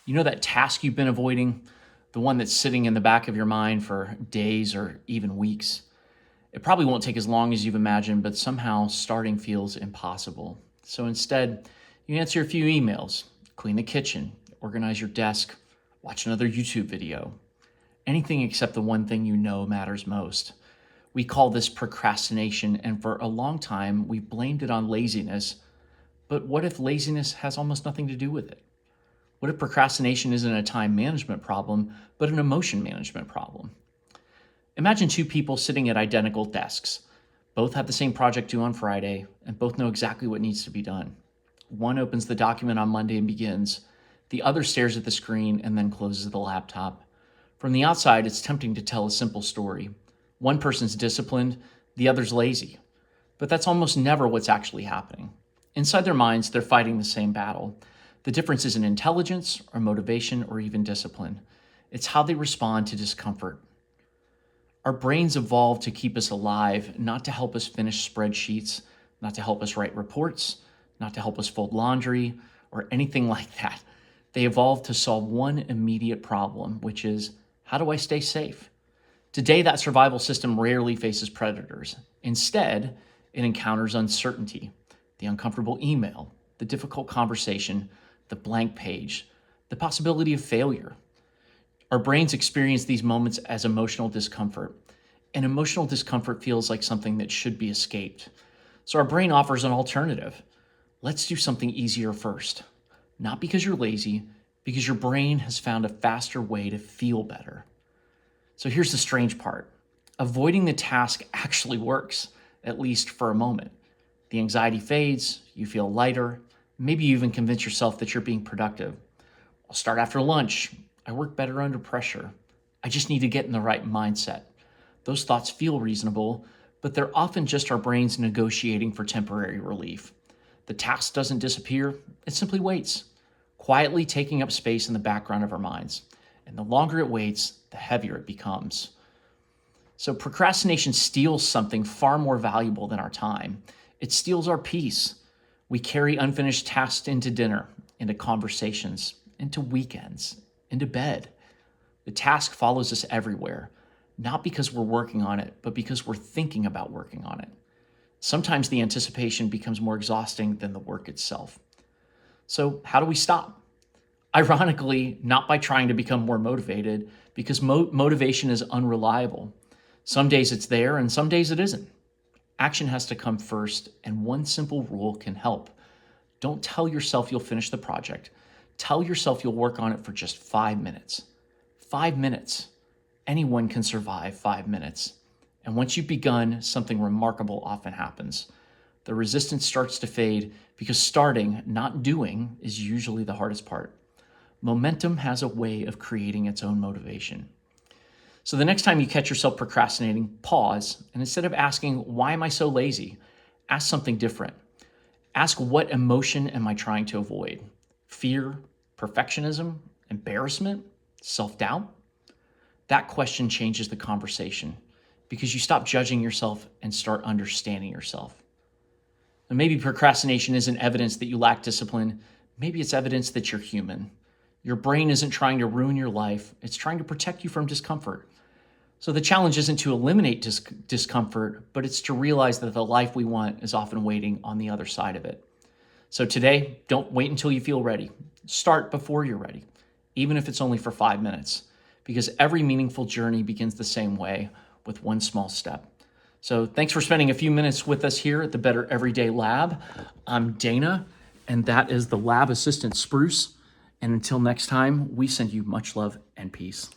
You know that task you've been avoiding? The one that's sitting in the back of your mind for days or even weeks? It probably won't take as long as you've imagined, but somehow starting feels impossible. So instead, you answer a few emails, clean the kitchen, organize your desk, watch another YouTube video. Anything except the one thing you know matters most. We call this procrastination, and for a long time, we've blamed it on laziness. But what if laziness has almost nothing to do with it? What if procrastination isn't a time management problem, but an emotion management problem? Imagine two people sitting at identical desks. Both have the same project due on Friday, and both know exactly what needs to be done. One opens the document on Monday and begins. The other stares at the screen and then closes the laptop. From the outside, it's tempting to tell a simple story. One person's disciplined, the other's lazy. But that's almost never what's actually happening. Inside their minds, they're fighting the same battle. The difference isn't intelligence or motivation or even discipline. It's how they respond to discomfort. Our brains evolved to keep us alive, not to help us finish spreadsheets, not to help us write reports, not to help us fold laundry, or anything like that. They evolved to solve one immediate problem, which is, how do I stay safe? Today, that survival system rarely faces predators. Instead, it encounters uncertainty, the uncomfortable email, the difficult conversation, the blank page, the possibility of failure. Our brains experience these moments as emotional discomfort, and emotional discomfort feels like something that should be escaped. So our brain offers an alternative. Let's do something easier first. Not because you're lazy, because your brain has found a faster way to feel better. So here's the strange part. Avoiding the task actually works, at least for a moment. The anxiety fades, you feel lighter, maybe you even convince yourself that you're being productive. I'll start after lunch. I work better under pressure. I just need to get in the right mindset. Those thoughts feel reasonable, but they're often just our brains negotiating for temporary relief. The task doesn't disappear, it simply waits, quietly taking up space in the background of our minds. And the longer it waits, the heavier it becomes. So procrastination steals something far more valuable than our time. It steals our peace. We carry unfinished tasks into dinner, into conversations, into weekends, into bed. The task follows us everywhere, not because we're working on it, but because we're thinking about working on it. Sometimes the anticipation becomes more exhausting than the work itself. So how do we stop? Ironically, not by trying to become more motivated, because motivation is unreliable. Some days it's there and some days it isn't. Action has to come first, and one simple rule can help. Don't tell yourself you'll finish the project. Tell yourself you'll work on it for just 5 minutes. 5 minutes. Anyone can survive 5 minutes. And once you've begun, something remarkable often happens. The resistance starts to fade because starting, not doing, is usually the hardest part. Momentum has a way of creating its own motivation. So the next time you catch yourself procrastinating, pause, and instead of asking, why am I so lazy? Ask something different. Ask, what emotion am I trying to avoid? Fear, perfectionism, embarrassment, self-doubt? That question changes the conversation because you stop judging yourself and start understanding yourself. And maybe procrastination isn't evidence that you lack discipline. Maybe it's evidence that you're human. Your brain isn't trying to ruin your life. It's trying to protect you from discomfort. So the challenge isn't to eliminate discomfort, but it's to realize that the life we want is often waiting on the other side of it. So today, don't wait until you feel ready. Start before you're ready, even if it's only for 5 minutes, because every meaningful journey begins the same way, with one small step. So thanks for spending a few minutes with us here at the Better Everyday Lab. I'm Dana, and that is the lab assistant Spruce. And until next time, we send you much love and peace.